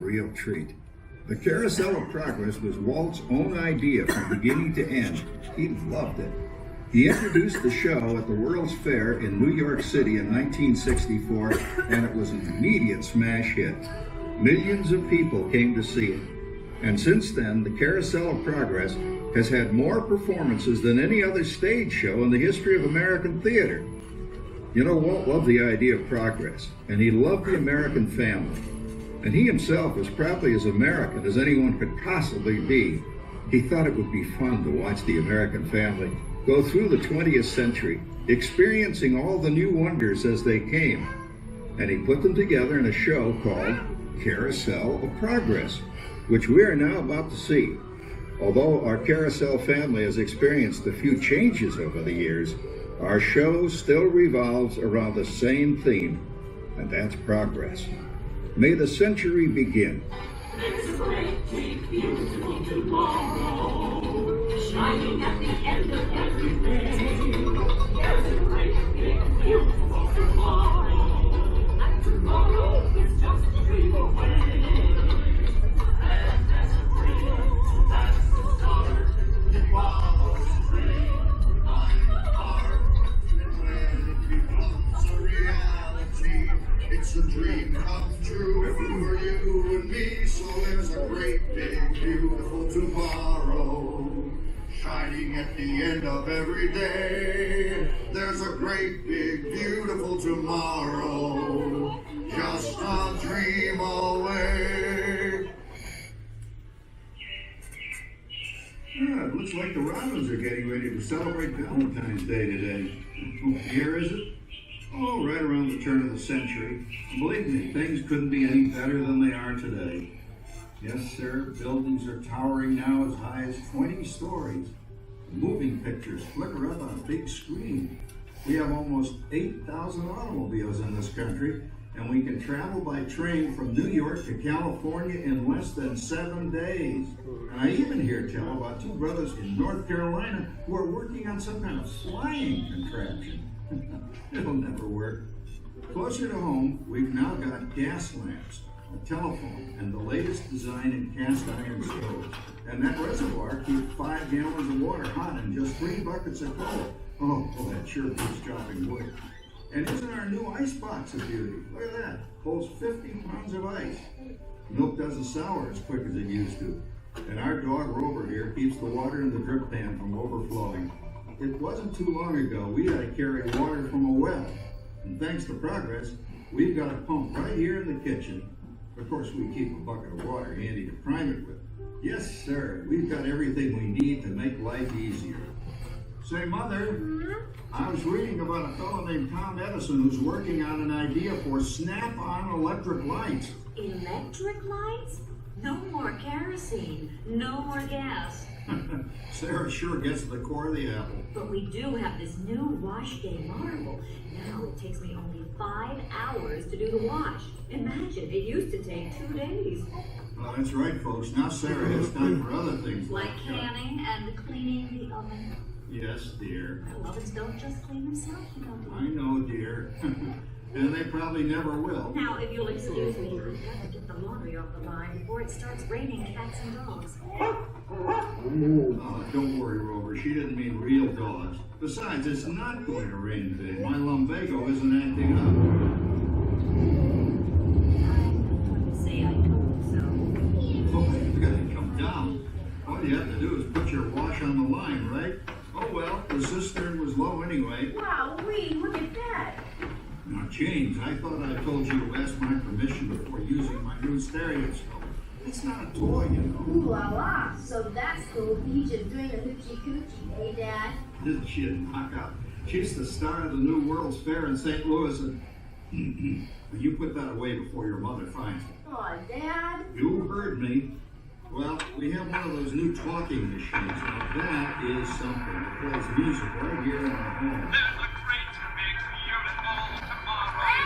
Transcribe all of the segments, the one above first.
real treat. The Carousel of Progress was Walt's own idea from beginning to end. He loved it. He introduced the show at the World's Fair in New York City in 1964, and it was an immediate smash hit. Millions of people came to see it. And since then, the Carousel of Progress has had more performances than any other stage show in the history of American theater. You know, Walt loved the idea of progress, and he loved the American family. And he himself was probably as American as anyone could possibly be. He thought it would be fun to watch the American family go through the 20th century, experiencing all the new wonders as they came. And he put them together in a show called Carousel of Progress, which we are now about to see. Although our Carousel family has experienced a few changes over the years, our show still revolves around the same theme, and that's progress. May the century begin. There's a great, big, beautiful tomorrow, shining at the end of every day. There's a great, big, beautiful tomorrow, and tomorrow is just a dream away. And that's a dream, that's the start. It follows a dream on the heart. And when it becomes a reality, it's a dream come true for you and me. So there's a great, big, beautiful tomorrow, shining at the end of every day. There's a great, big, beautiful tomorrow, just a dream away. Yeah, it looks like the Robins are getting ready to celebrate Valentine's Day today. What year is it? Oh, right around the turn of the century. Believe me, things couldn't be any better than they are today. Yes, sir, buildings are towering now as high as 20 stories. Moving pictures flicker up on a big screen. We have almost 8,000 automobiles in this country, and we can travel by train from New York to California in less than 7 days. And I even hear tell about two brothers in North Carolina who are working on some kind of flying contraption. It'll never work. Closer to home, we've now got gas lamps, a telephone, and the latest design in cast iron stoves. And that reservoir keeps 5 gallons of water hot in just 3 buckets of coal. Oh, that sure beats chopping wood. And isn't our new ice box a beauty? Look at that. Holds 50 pounds of ice. Milk doesn't sour as quick as it used to. And our dog Rover here keeps the water in the drip pan from overflowing. It wasn't too long ago we had to carry water from a well. And thanks to progress, we've got a pump right here in the kitchen. Of course, we keep a bucket of water handy to prime it with. Yes, sir, we've got everything we need to make life easier. Say, Mother, I was reading about a fellow named Tom Edison who's working on an idea for snap-on electric lights. Electric lights? No more kerosene, no more gas. Sarah sure gets to the core of the apple. But we do have this new wash day marvel. Now it takes me only 5 hours to do the wash. Imagine, it used to take 2 days. Well, that's right, folks. Now Sarah has time for other things. Like canning and cleaning the oven. Yes, dear. Ovens don't just clean themselves, you know. I know, dear. And they probably never will. Now, if you'll excuse me, I've got to get the laundry off the line before it starts raining cats and dogs. Oh, don't worry, Rover. She didn't mean real dogs. Besides, it's not going to rain today. My lumbago isn't acting up. I want to say I told you so. Oh, you gotta come down. All you have to do is put your wash on the line, right? Oh, well, the cistern was low anyway. Wow-wee, look at that. Now, James, I thought I told you to ask my permission before using my new stereoscope. It's not a toy, you know. Ooh la la, so that's cool. You just doing a hoochie coochie, eh, Dad? Isn't she a knockout? She's the star of the new World's Fair in St. Louis, and you put that away before your mother finds it. Aw, Dad. You heard me. Well, we have one of those new talking machines. Now, that is something that plays music right here in our home. There's a great, big, beautiful tomorrow.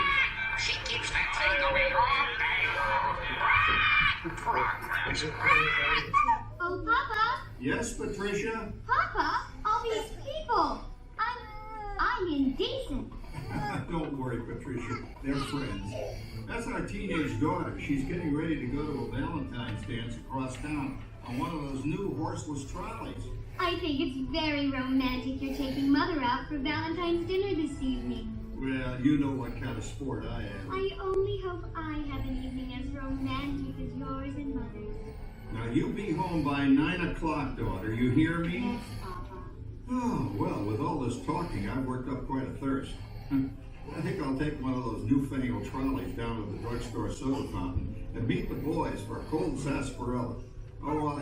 She keeps that thing going all day long. Progress. Oh, Papa. Yes, Patricia? Papa, all these people. I'm indecent. Don't worry, Patricia. They're friends. That's our teenage daughter. She's getting ready to go to a Valentine's dance across town on one of those new horseless trolleys. I think it's very romantic you're taking Mother out for Valentine's dinner this evening. Well, you know what kind of sport I am. I only hope I have an evening as romantic as yours and Mother's. Now, you be home by 9 o'clock, daughter. You hear me? Yes, Papa. Oh, well, with all this talking, I've worked up quite a thirst. I think I'll take one of those newfangled trolleys down to the drugstore soda fountain and meet the boys for a cold sarsaparilla. Oh,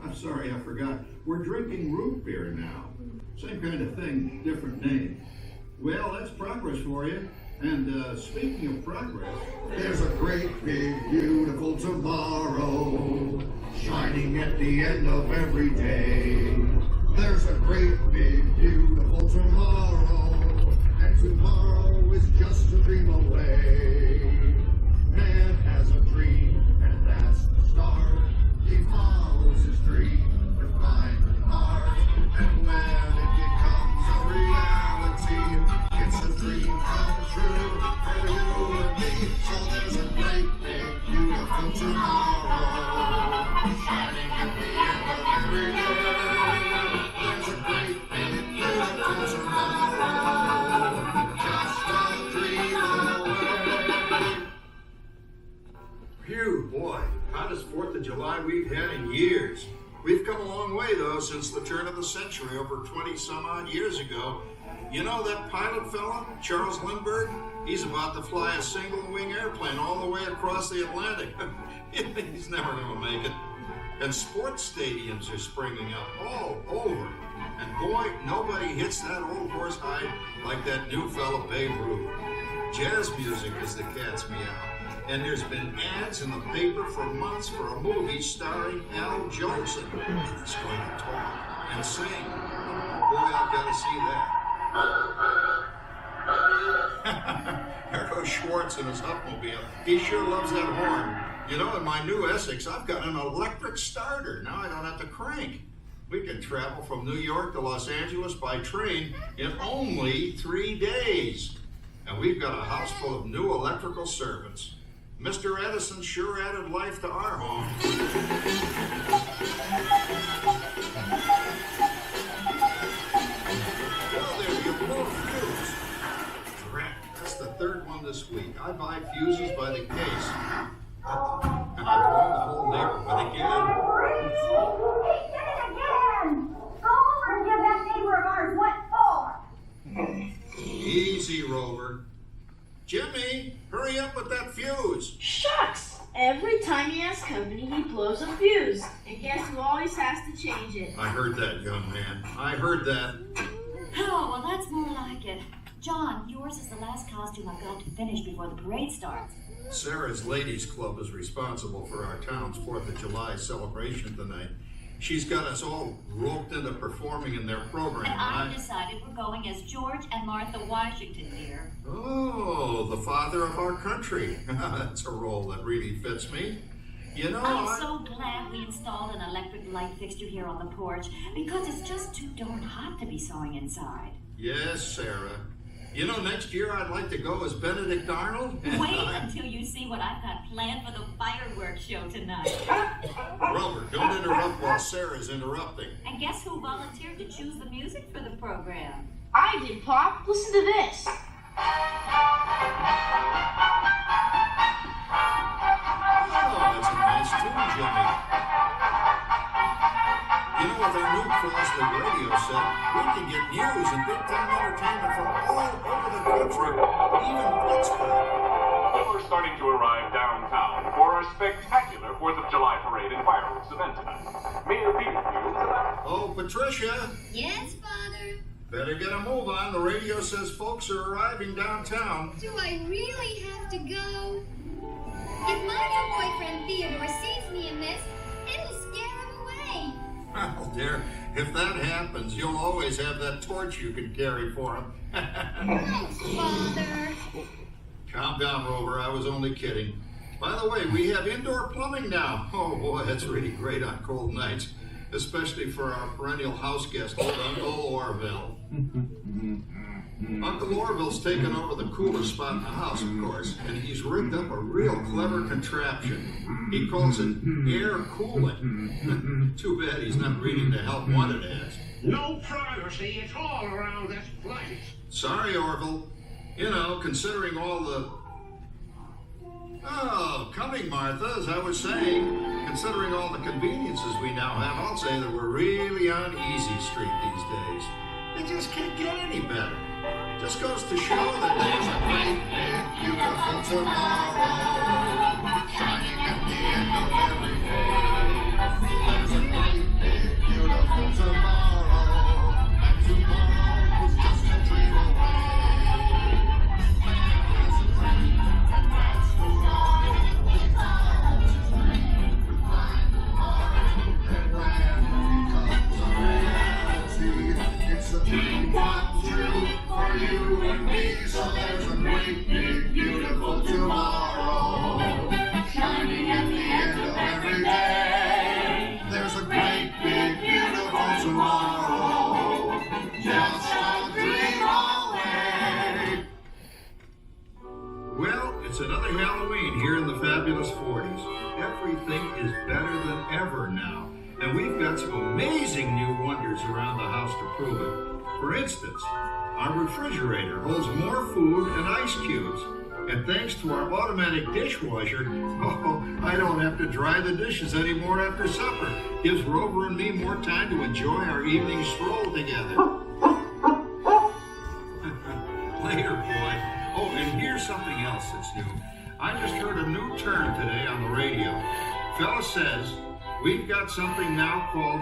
I'm sorry, I forgot. We're drinking root beer now. Same kind of thing, different name. Well, that's progress for you. And speaking of progress, There's a great big beautiful tomorrow shining at the end of every day. There's a great big beautiful tomorrow, and tomorrow is just a dream away. Man has a dream, and that's the start. He follows his dream with mind and heart, and when it becomes a reality, it's a dream come true for you and me. So there's a great big beautiful tomorrow shining at the end of every day. There's a great big beautiful tomorrow, just a dream away. phew, boy, hottest 4th of July we've had in years. We've come a long way, though, since the turn of the century, over 20-some-odd years ago. You know that pilot fella, Charles Lindbergh? He's about to fly a single-wing airplane all the way across the Atlantic. He's never going to make it. And sports stadiums are springing up all over. And boy, nobody hits that old horse hide like that new fella Babe Ruth. Jazz music is the cat's meow. And there's been ads in the paper for months for a movie starring Al Jolson. He's going to talk and sing. Boy, I've got to see that. There goes Schwartz in his Hupmobile. He sure loves that horn. You know, in my new Essex, I've got an electric starter. Now I don't have to crank. We can travel from New York to Los Angeles by train in only 3 days. And we've got a house full of new electrical servants. Mr. Edison sure added life to our home. Well, there you blow fuse. Drat, that's the 3rd one this week. I buy fuses by the case. And I blow the whole neighborhood again. He did it again! Go over and give that neighbor of ours what for? Easy, Rover. Jimmy, hurry up with that fuse. Shucks! Every time he has company, he blows a fuse. And guess who always has to change it? I heard that, young man. I heard that. Oh, well, that's more like it. John, yours is the last costume I've got to finish before the parade starts. Sarah's Ladies Club is responsible for our town's 4th of July celebration tonight. She's got us all roped into performing in their program. And I decided we're going as George and Martha Washington, dear. Oh, the father of our country. That's a role that really fits me. You know, I'm so glad we installed an electric light fixture here on the porch, because it's just too darn hot to be sewing inside. Yes, Sarah. You know, next year I'd like to go as Benedict Arnold. Wait until you see what I've got planned for the fireworks show tonight. Robert, don't interrupt while Sarah's interrupting. And guess who volunteered to choose the music for the program? I did, Pop. Listen to this. Oh, that's a nice tune, Jimmy. You know, with our new Crosley radio set, we can get news and big-time entertainment from all over the country, even Pittsburgh. We're starting to arrive downtown for a spectacular 4th of July parade and fireworks event tonight. Mayor Peterfield is about... Oh, Patricia, Yes, Father? better get a move on. The radio says folks are arriving downtown. Do I really have to go? If my new boyfriend Theodore sees me in this, it'll scare him away. Well, dear, if that happens, you'll always have that torch you can carry for him. Thanks, Father. Calm down, Rover. I was only kidding. By the way, we have indoor plumbing now. Oh, boy, that's really great on cold nights, especially for our perennial house guest, old Uncle Orville. Uncle Orville's taken over the coolest spot in the house, of course, and he's rigged up a real clever contraption. He calls it air cooling. Too bad he's not reading the help wanted ads. No privacy at all around this place. Sorry, Orville. You know, considering all the... Oh, coming, Martha, as I was saying, considering all the conveniences we now have, I'll say that we're really on easy street these days. It just can't get any better. Just goes to show that there's a great big, beautiful tomorrow shining at the end of every day. There's a great big, beautiful tomorrow, and tomorrow is just a dream away. There's a dream, and that's the story. And when it becomes a reality, it's a dream come true for you and me. So there's a great big beautiful tomorrow shining at the end of every day. There's a great big beautiful tomorrow, just a dream away. Well, it's another Halloween here in the fabulous 40s. Everything is better than ever now. And we've got some amazing new wonders around the house to prove it. For instance, our refrigerator holds more food and ice cubes. And thanks to our automatic dishwasher, I don't have to dry the dishes anymore after supper. Gives Rover and me more time to enjoy our evening stroll together. Later, boy. Oh, and here's something else that's new. I just heard a new term today on the radio. Fella says, we've got something now called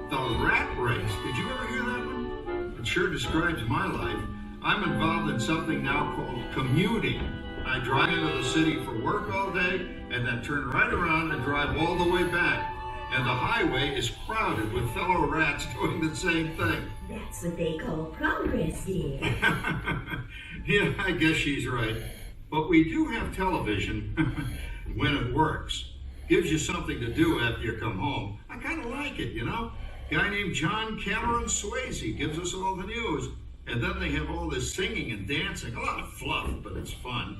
the rat race. Did you ever hear that one? It sure describes my life. I'm involved in something now called commuting. I drive into the city for work all day and then turn right around and drive all the way back. And the highway is crowded with fellow rats doing the same thing. That's what they call progress, dear. Yeah, I guess she's right. But we do have television when it works. Gives you something to do after you come home. I kind of like it, you know? Guy named John Cameron Swayze gives us all the news. And then they have all this singing and dancing. A lot of fluff, but it's fun.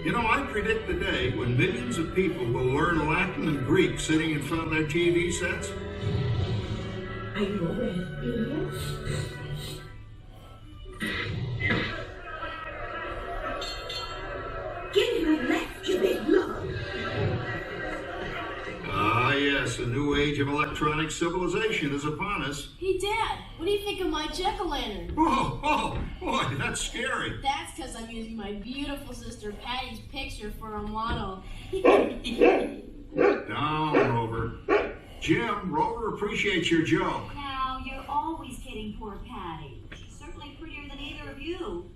You know, I predict the day when millions of people will learn Latin and Greek sitting in front of their TV sets. Are you awake, dear? Give me my left, you big lover. Ah, yes, a new age of electronic civilization is upon us. Hey, Dad, what do you think of my jack-o'-lantern? Oh, boy, that's scary. That's because I'm using my beautiful sister Patty's picture for a model. Down, Rover. Jim, Rover appreciates your joke. Now, you're always kidding poor Patty. She's certainly prettier than either of you.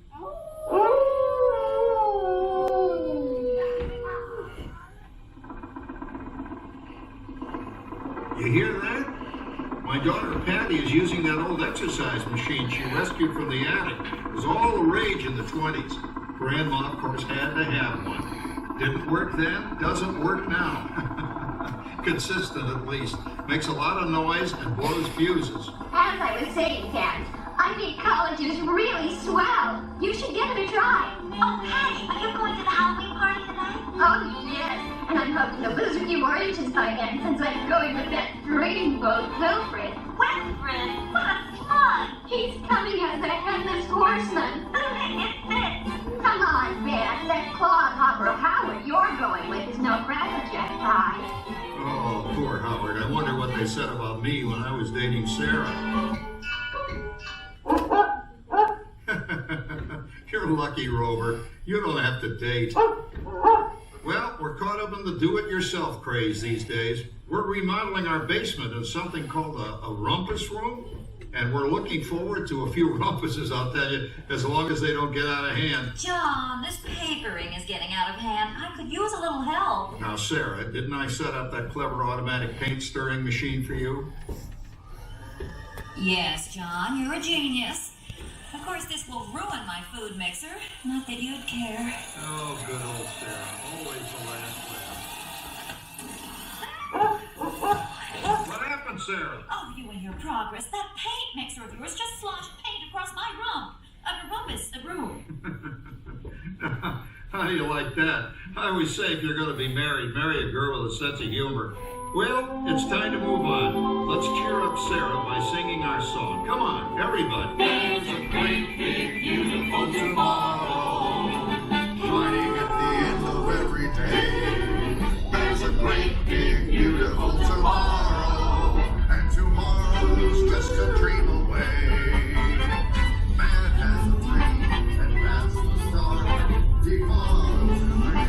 You hear that? My daughter Patty is using that old exercise machine she rescued from the attic. It was all the rage in the 20s. Grandma, of course, had to have one. Didn't work then, doesn't work now. Consistent, at least. Makes a lot of noise and blows fuses. As I was saying, Dad, I think college is really swell. You should give it a try. Oh, Patty, are you going to the Halloween party tonight? Oh, yes. And I'm hoping to lose a few more inches by then since I'm going with that dreamboat Wilfred. Wilfred? What fun! He's coming as a headless horseman. It fits. Come on, man. That clodhopper Howard you're going with is no crackerjack pie. Oh, poor Howard. I wonder what they said about me when I was dating Sarah. You're lucky, Rover. You don't have to date. Well, we're caught up in the do-it-yourself craze these days. We're remodeling our basement in something called a rumpus room. And we're looking forward to a few rumpuses, I'll tell you, as long as they don't get out of hand. John, this papering is getting out of hand. I could use a little help. Now, Sarah, didn't I set up that clever automatic paint stirring machine for you? Yes, John, you're a genius. Of course, this will ruin my food mixer. Not that you'd care. Oh, good old Sarah. Always the last laugh. What happened, Sarah? Oh, you and your progress. That paint mixer of yours just sloshed paint across my room. A rumpus, a room. How do you like that? I always say if you're going to be married, marry a girl with a sense of humor. Well, it's time to move on. Let's cheer up Sarah by singing our song. Come on, everybody. There's a great big beautiful tomorrow, shining at the end of every day. There's a great big beautiful tomorrow, and tomorrow's just a dream away. Man has a dream, and that's the start, because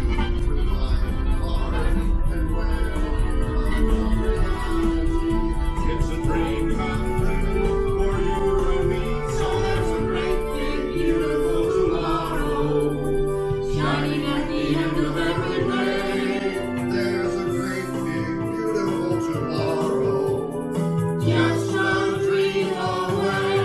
dreams will lie apart, and when it's a dream come true for you and me. So there's a great big beautiful tomorrow, shining at the end of every day. There's a great big beautiful tomorrow, just a dream away.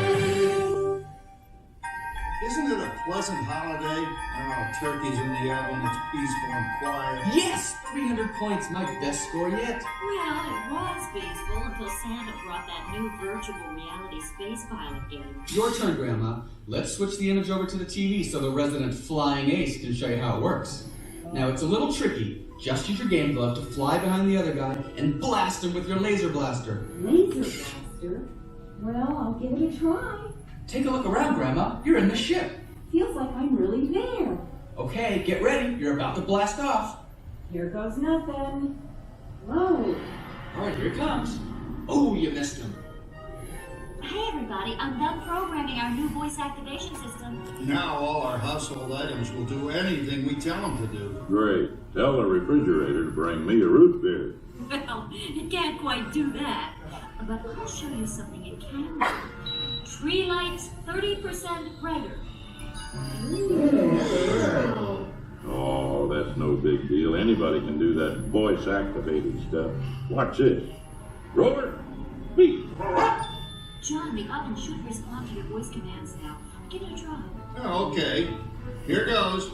Isn't it a pleasant holiday? Oh, turkey's in the oven, it's peaceful and quiet. Yes! 300 points, my best score yet. Well, it was peaceful until Santa brought that new virtual reality space pilot game. Your turn, Grandma. Let's switch the image over to the TV so the resident flying ace can show you how it works. Now, it's a little tricky. Just use your game glove to fly behind the other guy and blast him with your laser blaster. Laser blaster? Well, I'll give it a try. Take a look around, Grandma. You're in the ship. Feels like I'm really there. Okay, get ready. You're about to blast off. Here goes nothing. Whoa. All right, here it comes. Oh, you missed him. Hey everybody, I'm done programming our new voice activation system. Now all our household items will do anything we tell them to do. Great. Tell the refrigerator to bring me a root beer. Well, it can't quite do that. But I'll show you something it can do. Tree lights 30% brighter. Oh, that's no big deal. Anybody can do that voice-activated stuff. Watch this. Roller, beat. John, the oven should respond to your voice commands now. Give it a try. Oh, okay, here goes.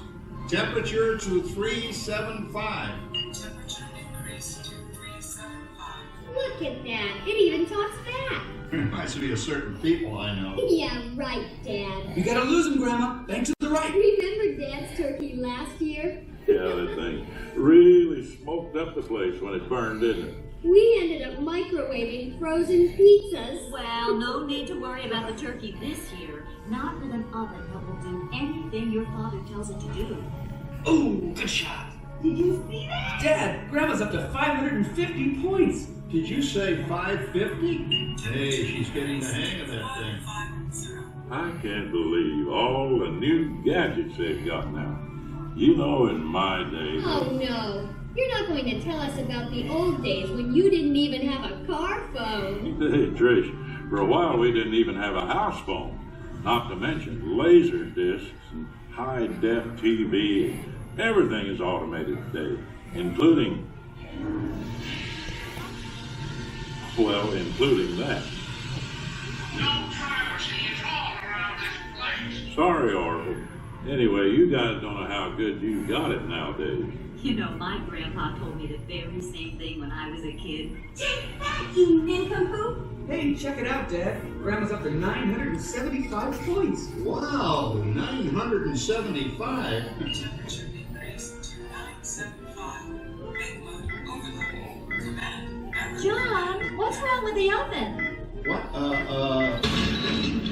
Temperature to 375. Temperature increase to 375. Look at that. It even talks back. Reminds me of certain people I know. Yeah, right, Dad. You gotta lose him, Grandma. Bank to the right. Remember Dad's turkey last year? Yeah, that thing really smoked up the place when it burned, didn't it? We ended up microwaving frozen pizzas. Well, no need to worry about the turkey this year. Not with an oven that will do anything your father tells it to do. Oh, good shot. Did you see that? Dad, Grandma's up to 550 points. Did you say 550? Hey, she's getting the hang of that thing. I can't believe all the new gadgets they've got now. You know, in my day... Oh, no. You're not going to tell us about the old days when you didn't even have a car phone. Hey, Trish, for a while we didn't even have a house phone. Not to mention laser discs and high-def TV. Everything is automated today, including that. No privacy at all around this place. Sorry, Oracle. Anyway, you guys don't know how good you got it nowadays. You know, my grandpa told me the very same thing when I was a kid. Take that, you nincompoop! Hey, check it out, Dad. Grandma's up to 975 points. Wow, 975. Temperature increase to 975. Mainland overload. Command error. John, what's wrong with the oven? What? Mainland complete.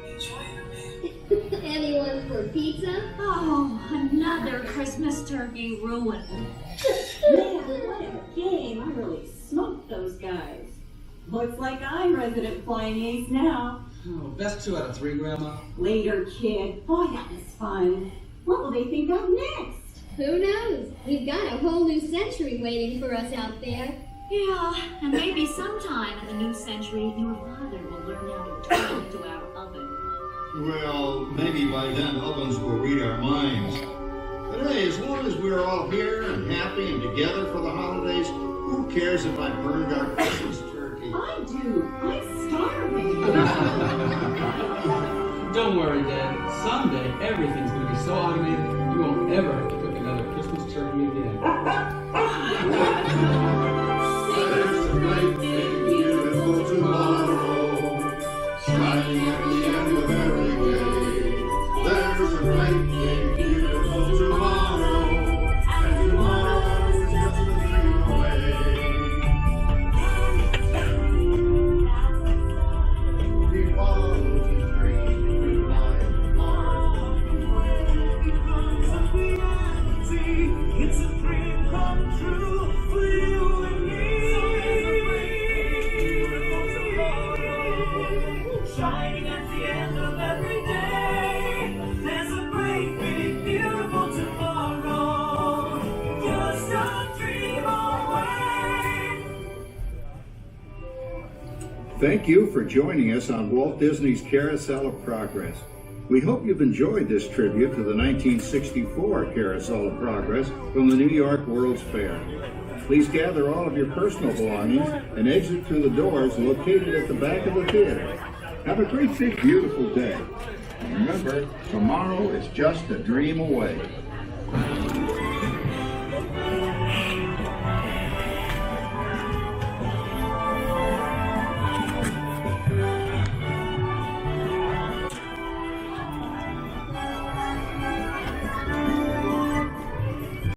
Enjoy your meal. Anyone for pizza? Oh, another Christmas turkey ruined. Man, what a game. I really smoked those guys. Looks like I'm resident flying ace now. Oh, best 2 out of 3, Grandma. Later, kid. Boy, that was fun. What will they think of next? Who knows? We've got a whole new century waiting for us out there. Yeah, and maybe sometime in the new century, your father will learn how to turn into our oven. Well, maybe by then ovens will read our minds. But hey, as long as we're all here and happy and together for the holidays, who cares if I burned our Christmas turkey? I do. I'm starving. Don't worry, Dad. Someday, everything's going to be so automated, you won't ever have to cook another Christmas turkey again. There's a great big beautiful tomorrow, It's a dream come true for you and me. Shining at the end of every day. There's a great big beautiful tomorrow. Just a dream away. Thank you for joining us on Walt Disney's Carousel of Progress. We hope you've enjoyed this tribute to the 1964 Carousel of Progress from the New York World's Fair. Please gather all of your personal belongings and exit through the doors located at the back of the theater. Have a great big beautiful day. And remember, tomorrow is just a dream away.